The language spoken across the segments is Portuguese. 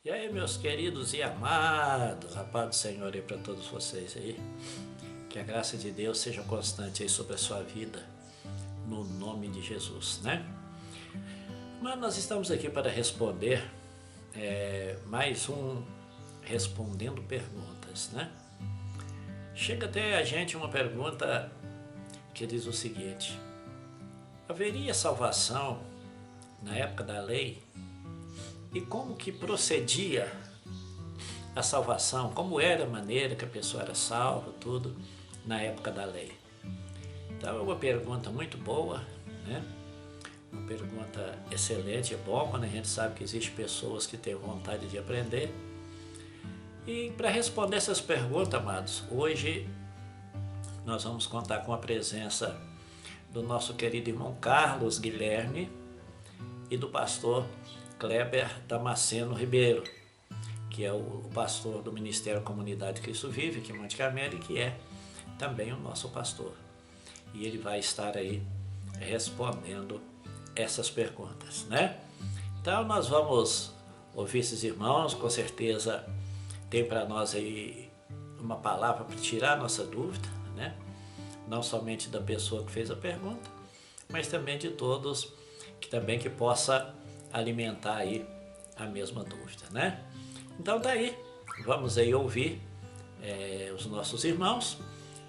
E aí, meus queridos e amados, a paz do Senhor aí para todos vocês aí. Que a graça de Deus seja constante aí sobre a sua vida, no nome de Jesus, né? Mas nós estamos aqui para responder mais um Respondendo Perguntas, né? Chega até a gente uma pergunta que diz o seguinte: haveria salvação na época da lei? E como que procedia a salvação? Como era a maneira que a pessoa era salva, tudo, na época da lei? Então é uma pergunta muito boa, né? Uma pergunta excelente, é bom quando a gente sabe que existem pessoas que têm vontade de aprender. E para responder essas perguntas, amados, hoje nós vamos contar com a presença do nosso querido irmão Carlos Guilherme e do pastor Kleber Damasceno Ribeiro, que é o pastor do Ministério Comunidade Cristo Vive, aqui em Monte Carmelo, e que é também o nosso pastor. E ele vai estar aí respondendo essas perguntas, né? Então nós vamos ouvir esses irmãos, com certeza tem para nós aí uma palavra para tirar a nossa dúvida, né? Não somente da pessoa que fez a pergunta, mas também de todos que possa alimentar aí a mesma dúvida, né? Então tá aí, vamos aí ouvir os nossos irmãos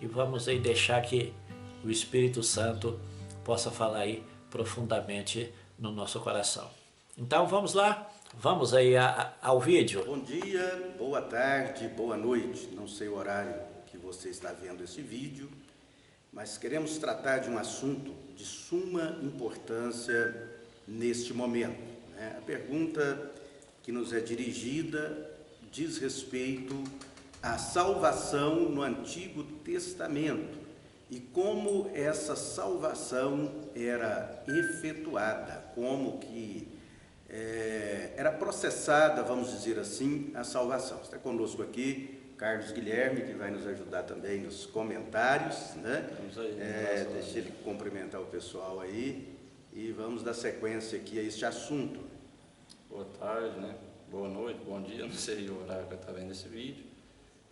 e vamos aí deixar que o Espírito Santo possa falar aí profundamente no nosso coração. Então vamos lá, vamos aí ao vídeo. Bom dia, boa tarde, boa noite. Não sei o horário que você está vendo esse vídeo, mas queremos tratar de um assunto de suma importância neste momento, né? A pergunta que nos é dirigida diz respeito à salvação no Antigo Testamento e como essa salvação era efetuada, como que era processada, vamos dizer assim, a salvação. Está conosco aqui Carlos Guilherme, que vai nos ajudar também nos comentários, né? Deixa ele cumprimentar o pessoal aí e vamos dar sequência aqui a este assunto. Boa tarde, né? Boa noite, bom dia, não sei o horário que está vendo esse vídeo.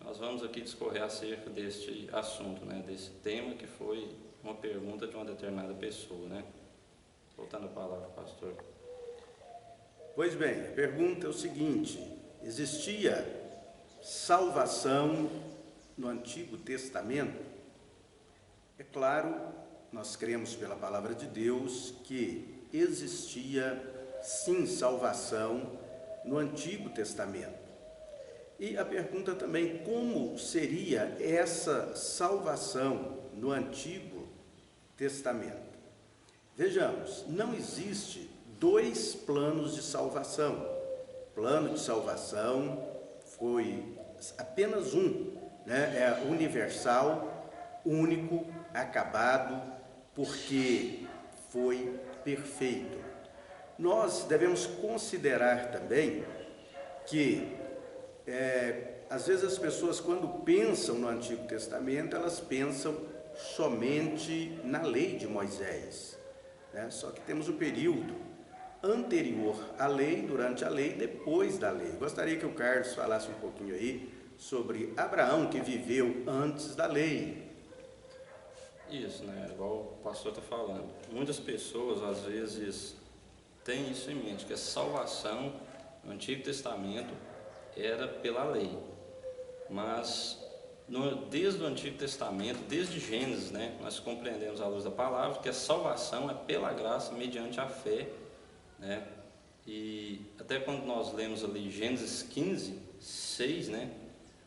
Nós vamos aqui discorrer acerca deste assunto, né? Desse tema que foi uma pergunta de uma determinada pessoa, né? Voltando a palavra, pastor. Pois bem, a pergunta é o seguinte: existia salvação no Antigo Testamento? É claro, nós cremos pela palavra de Deus que existia sim salvação no Antigo Testamento. E a pergunta também, como seria essa salvação no Antigo Testamento? Vejamos, não existe dois planos de salvação. O plano de salvação foi apenas um, né? É universal, único, acabado, porque foi perfeito. Nós devemos considerar também que às vezes as pessoas, quando pensam no Antigo Testamento, elas pensam somente na lei de Moisés, né? Só que temos o período anterior à lei, durante a lei e depois da lei. Gostaria que o Carlos falasse um pouquinho aí sobre Abraão, que viveu antes da lei. Isso, né? Igual o pastor está falando. Muitas pessoas, às vezes, têm isso em mente, que a salvação no Antigo Testamento era pela lei. Mas, desde o Antigo Testamento, desde Gênesis, né? Nós compreendemos à luz da palavra que a salvação é pela graça, mediante a fé, né? E até quando nós lemos ali Gênesis 15, 6, né?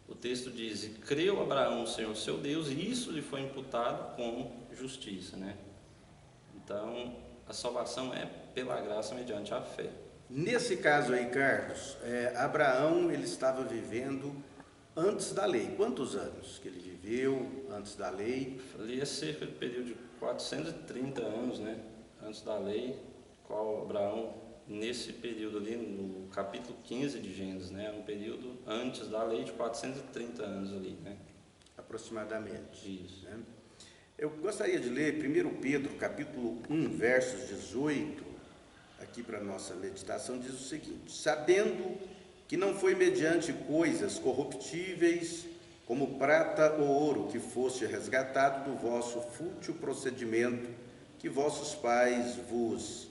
O texto diz: e creu Abraão no Senhor seu Deus, e isso lhe foi imputado como justiça, né? Então, a salvação é pela graça mediante a fé. Nesse caso aí, Carlos, Abraão, ele estava vivendo antes da lei. Quantos anos que ele viveu antes da lei? Ali é cerca de período de 430 anos, né? Antes da lei, qual Abraão, nesse período ali, no capítulo 15 de Gênesis, né? Um período antes da lei de 430 anos ali, né? Aproximadamente. Isso. Né? Eu gostaria de ler 1 Pedro, capítulo 1, versos 18, aqui para a nossa meditação, diz o seguinte: sabendo que não foi mediante coisas corruptíveis, como prata ou ouro, que foste resgatado do vosso fútil procedimento que vossos pais vos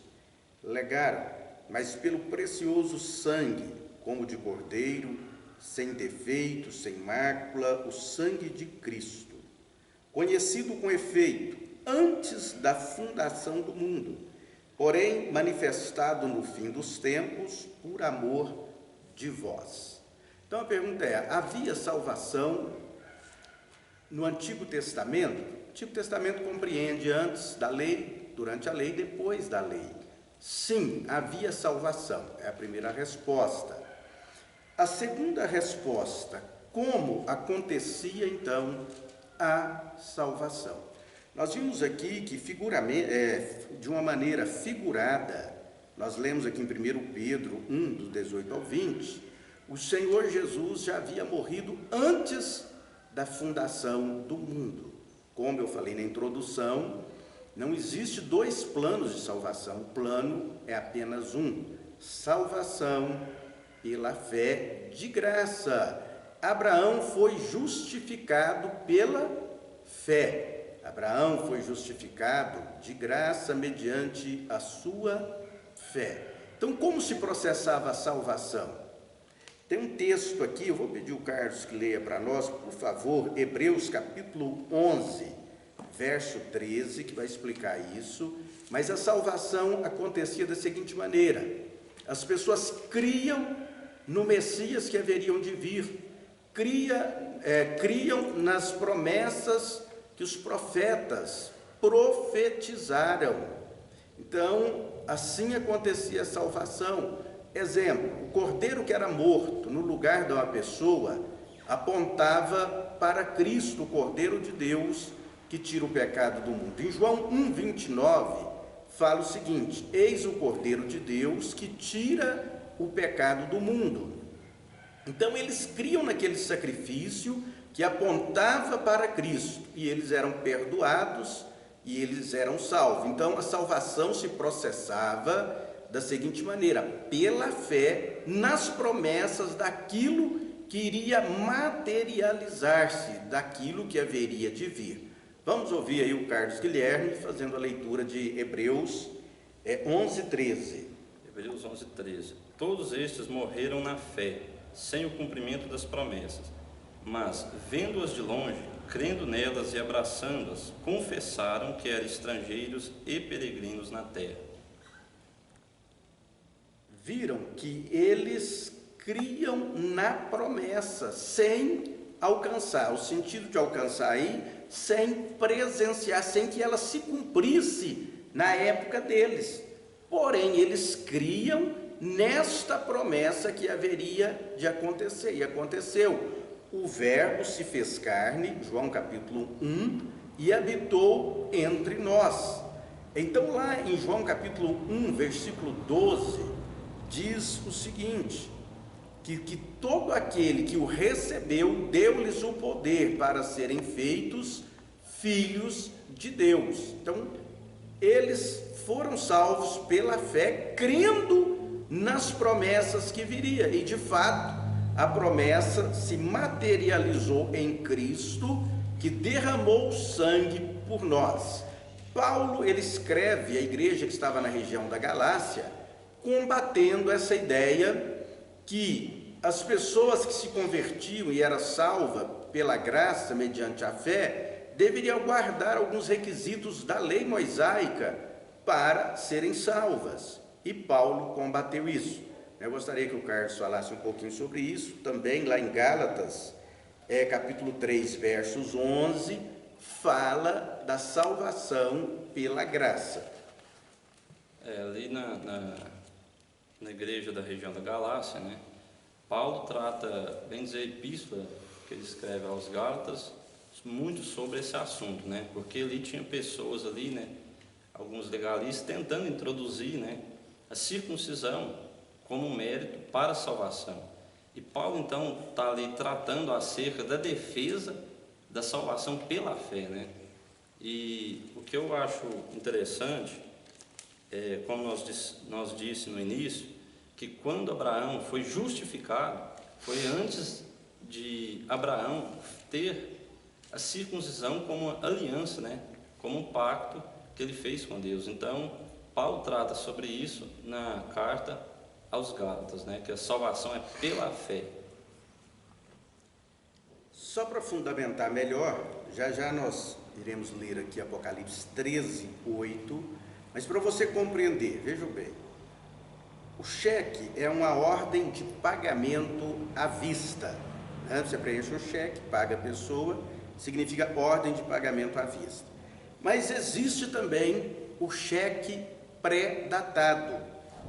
legaram, mas pelo precioso sangue, como de cordeiro, sem defeito, sem mácula, o sangue de Cristo, conhecido com efeito antes da fundação do mundo, porém manifestado no fim dos tempos por amor de vós. Então a pergunta é: havia salvação no Antigo Testamento? O Antigo Testamento compreende antes da lei, durante a lei e depois da lei. Sim, havia salvação, é a primeira resposta. A segunda resposta: como acontecia então a salvação? Nós vimos aqui que de uma maneira figurada, nós lemos aqui em 1 Pedro 1, do 18 ao 20, o Senhor Jesus já havia morrido antes da fundação do mundo. Como eu falei na introdução, não existe dois planos de salvação, o plano é apenas um: salvação pela fé de graça. Abraão foi justificado pela fé. Abraão foi justificado de graça mediante a sua fé. Então, como se processava a salvação? Tem um texto aqui, eu vou pedir o Carlos que leia para nós, por favor, Hebreus capítulo 11, verso 13, que vai explicar isso. Mas a salvação acontecia da seguinte maneira: as pessoas criam no Messias que haveriam de vir, criam nas promessas que os profetas profetizaram. Então, assim acontecia a salvação. Exemplo, o cordeiro que era morto no lugar de uma pessoa apontava para Cristo, o Cordeiro de Deus, que tira o pecado do mundo. Em João 1,29, fala o seguinte: eis o Cordeiro de Deus que tira o pecado do mundo. Então, eles criam naquele sacrifício que apontava para Cristo, e eles eram perdoados e eles eram salvos. Então a salvação se processava da seguinte maneira: pela fé nas promessas daquilo que iria materializar-se, daquilo que haveria de vir. Vamos ouvir aí o Carlos Guilherme fazendo a leitura de Hebreus 11:13. Hebreus 11:13. Todos estes morreram na fé, sem o cumprimento das promessas, mas, vendo-as de longe, crendo nelas e abraçando-as, confessaram que eram estrangeiros e peregrinos na terra. Viram que eles criam na promessa, sem alcançar. O sentido de alcançar aí, sem presenciar, sem que ela se cumprisse na época deles. Porém, eles criam nesta promessa que haveria de acontecer, e aconteceu. O Verbo se fez carne, João capítulo 1, e habitou entre nós. Então lá em João capítulo 1, versículo 12, diz o seguinte: que todo aquele que o recebeu, deu-lhes o poder para serem feitos filhos de Deus. Então, eles foram salvos pela fé, crendo nas promessas que viria, e de fato, a promessa se materializou em Cristo, que derramou sangue por nós. Paulo, ele escreve à igreja que estava na região da Galácia, combatendo essa ideia que as pessoas que se convertiam e eram salvas pela graça mediante a fé, deveriam guardar alguns requisitos da lei mosaica para serem salvas. E Paulo combateu isso. Eu gostaria que o Carlos falasse um pouquinho sobre isso, também lá em Gálatas, capítulo 3, versos 11, fala da salvação pela graça. Ali na igreja da região da Galácia, né, Paulo trata, bem dizer, a epístola que ele escreve aos Gálatas, muito sobre esse assunto, né, porque ali tinha pessoas ali, né, alguns legalistas, tentando introduzir, né, a circuncisão como um mérito para a salvação. E Paulo, então, está ali tratando acerca da defesa da salvação pela fé, né? E o que eu acho interessante, como nós disse no início, que quando Abraão foi justificado, foi antes de Abraão ter a circuncisão como aliança, né? Como um pacto que ele fez com Deus. Então, Paulo trata sobre isso na carta aos Gálatas, né? Que a salvação é pela fé. Só para fundamentar melhor, já nós iremos ler aqui Apocalipse 13, 8, mas para você compreender, vejam bem, o cheque é uma ordem de pagamento à vista. Né? Você preenche um cheque, paga a pessoa, significa ordem de pagamento à vista. Mas existe também o cheque pré-datado,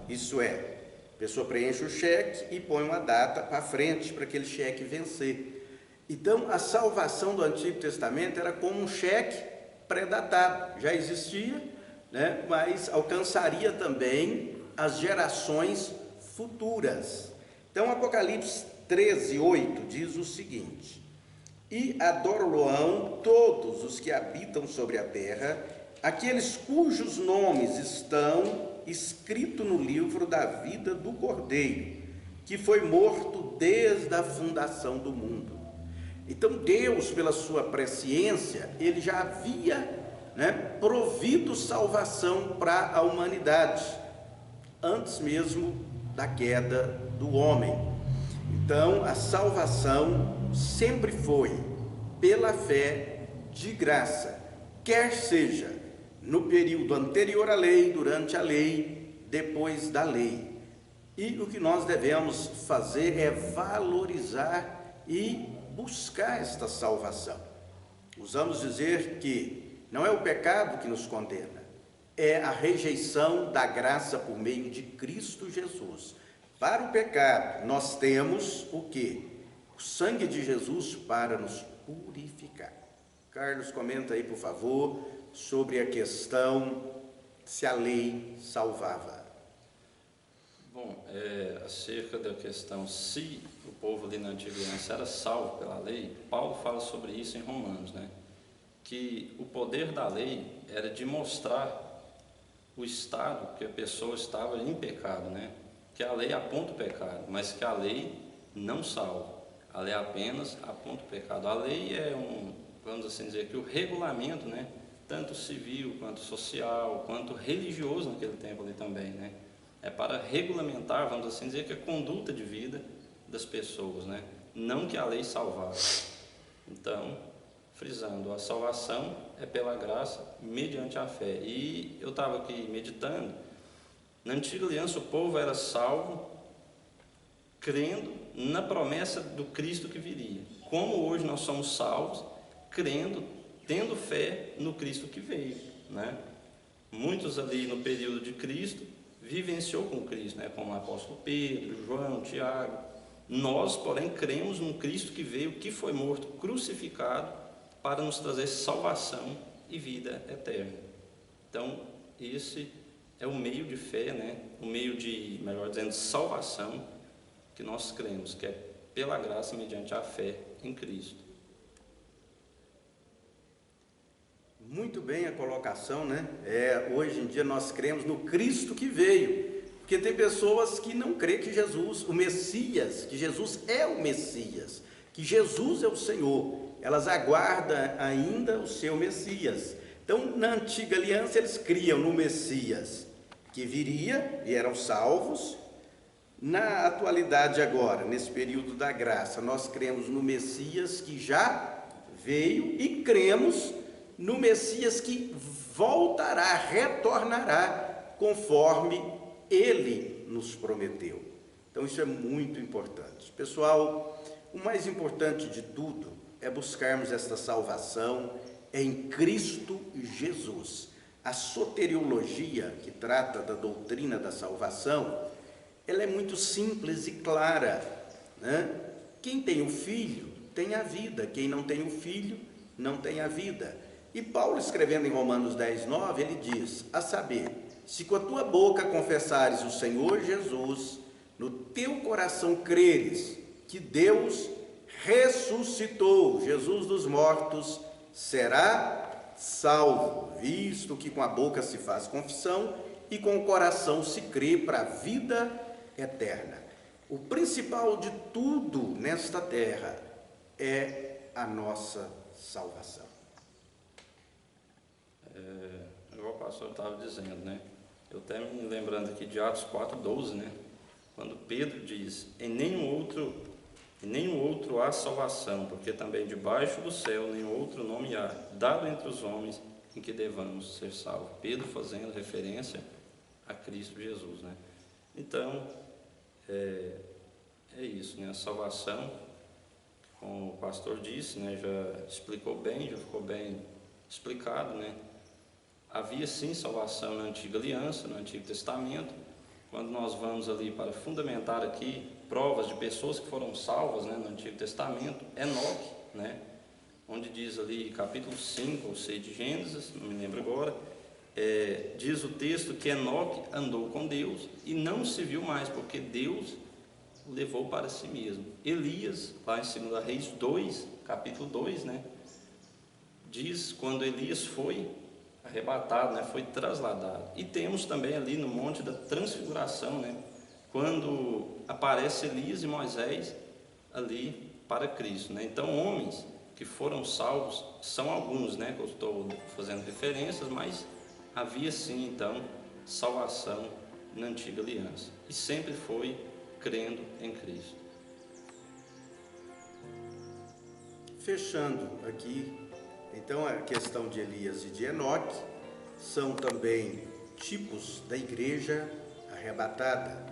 isso é, a pessoa preenche o cheque e põe uma data para frente para aquele cheque vencer. Então, a salvação do Antigo Testamento era como um cheque pré-datado, já existia, né? Mas alcançaria também as gerações futuras. Então, Apocalipse 13, 8 diz o seguinte: e adoro-lo-ão todos os que habitam sobre a terra, aqueles cujos nomes estão escritos no livro da vida do Cordeiro, que foi morto desde a fundação do mundo. Então Deus, pela sua presciência, ele já havia, né, provido salvação para a humanidade, antes mesmo da queda do homem. Então a salvação sempre foi pela fé de graça, quer seja no período anterior à lei, durante a lei, depois da lei. E o que nós devemos fazer é valorizar e buscar esta salvação. Usamos dizer que não é o pecado que nos condena, é a rejeição da graça por meio de Cristo Jesus. Para o pecado, nós temos o quê? O sangue de Jesus para nos purificar. Carlos, comenta aí, por favor, sobre a questão se a lei salvava. Bom, acerca da questão se o povo ali na Antiga Aliança era salvo pela lei, Paulo fala sobre isso em Romanos, né? Que o poder da lei era de mostrar o estado que a pessoa estava em pecado, né? Que a lei aponta o pecado, mas que a lei não salva. A lei apenas aponta o pecado. A lei é vamos assim dizer, que o regulamento, né? Tanto civil, quanto social, quanto religioso naquele tempo ali também, né? É para regulamentar, vamos assim dizer, que a conduta de vida das pessoas, né? Não que a lei salvasse. Então, frisando, a salvação é pela graça mediante a fé. E eu estava aqui meditando, na Antiga Aliança o povo era salvo crendo na promessa do Cristo que viria. Como hoje nós somos salvos crendo, tendo fé no Cristo que veio, né? Muitos ali no período de Cristo vivenciou com Cristo, né? Como o apóstolo Pedro, João, Tiago. Nós, porém, cremos num Cristo que veio, que foi morto, crucificado, para nos trazer salvação e vida eterna. Então, esse é o meio de fé, né? O meio de, melhor dizendo, salvação, que nós cremos, que é pela graça mediante a fé em Cristo. Muito bem a colocação, né? Hoje em dia nós cremos no Cristo que veio, porque tem pessoas que não creem que Jesus, o Messias, que Jesus é o Messias, que Jesus é o Senhor, elas aguardam ainda o seu Messias. Então, na Antiga Aliança, eles criam no Messias, que viria e eram salvos. Na atualidade agora, nesse período da graça, nós cremos no Messias que já veio e cremos no Messias que voltará, retornará, conforme Ele nos prometeu. Então isso é muito importante. Pessoal, o mais importante de tudo é buscarmos esta salvação em Cristo Jesus. A soteriologia, que trata da doutrina da salvação, ela é muito simples e clara, né? Quem tem o Filho tem a vida, quem não tem o Filho não tem a vida. E Paulo, escrevendo em Romanos 10, 9, ele diz, a saber, se com a tua boca confessares o Senhor Jesus, no teu coração creres que Deus ressuscitou Jesus dos mortos, será salvo, visto que com a boca se faz confissão e com o coração se crê para a vida eterna. O principal de tudo nesta terra é a nossa salvação. Igual o pastor estava dizendo, né? Eu até me lembrando aqui de Atos 4:12, né? Quando Pedro diz, em nenhum outro há salvação, porque também debaixo do céu nenhum outro nome há, dado entre os homens, em que devamos ser salvos. Pedro fazendo referência a Cristo Jesus, né? Então, é isso, né? A salvação, como o pastor disse, né? Já explicou bem, já ficou bem explicado, né? Havia sim salvação na Antiga Aliança, no Antigo Testamento. Quando nós vamos ali para fundamentar aqui provas de pessoas que foram salvas, né, no Antigo Testamento, Enoque, né, onde diz ali capítulo 5 ou 6 de Gênesis, não me lembro agora, diz o texto que Enoque andou com Deus e não se viu mais, porque Deus o levou para si mesmo. Elias, lá em 2 Reis 2, capítulo 2, né, diz quando Elias foi arrebatado, né, foi trasladado. E temos também ali no Monte da Transfiguração, né, quando aparece Elias e Moisés ali para Cristo, né? Então, homens que foram salvos são alguns, né, que eu estou fazendo referências, mas havia sim, então, salvação na Antiga Aliança. E sempre foi crendo em Cristo. Fechando aqui, então, a questão de Elias e de Enoque são também tipos da igreja arrebatada,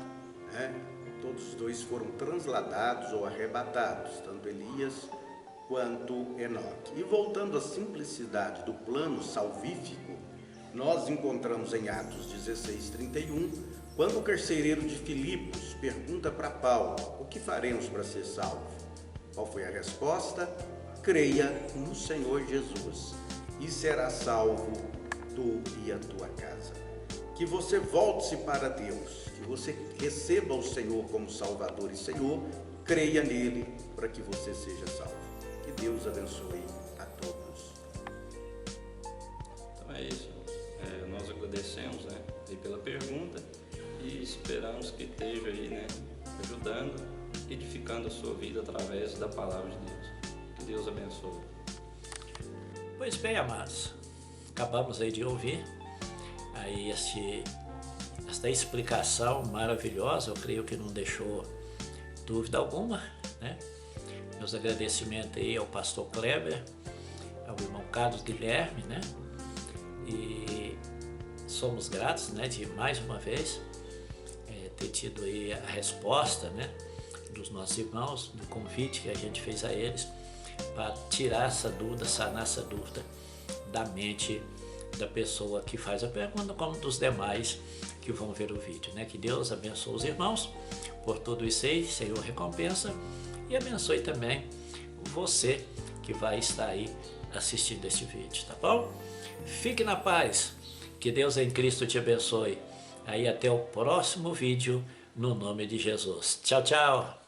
né? Todos os dois foram transladados ou arrebatados, tanto Elias quanto Enoque. E voltando à simplicidade do plano salvífico, nós encontramos em Atos 16:31, quando o carcereiro de Filipos pergunta para Paulo, o que faremos para ser salvo? Qual foi a resposta? Creia no Senhor Jesus e será salvo tu e a tua casa. Que você volte-se para Deus, que você receba o Senhor como Salvador e Senhor, creia nele para que você seja salvo. Que Deus abençoe a todos. Então é isso. Nós agradecemos, né, aí pela pergunta e esperamos que esteja aí, né, ajudando, edificando a sua vida através da palavra de Deus. Que Deus abençoe. Pois bem, amados, acabamos aí de ouvir aí esta explicação maravilhosa, eu creio que não deixou dúvida alguma, né? Meus agradecimentos aí ao pastor Kleber, ao irmão Carlos Guilherme, né? E somos gratos, né, de mais uma vez ter tido aí a resposta, né, dos nossos irmãos, do convite que a gente fez a eles, para tirar essa dúvida, sanar essa dúvida da mente da pessoa que faz a pergunta, como dos demais que vão ver o vídeo, né? Que Deus abençoe os irmãos por tudo isso aí, Senhor recompensa, e abençoe também você que vai estar aí assistindo este vídeo, tá bom? Fique na paz, que Deus em Cristo te abençoe. Aí até o próximo vídeo, no nome de Jesus. Tchau, tchau!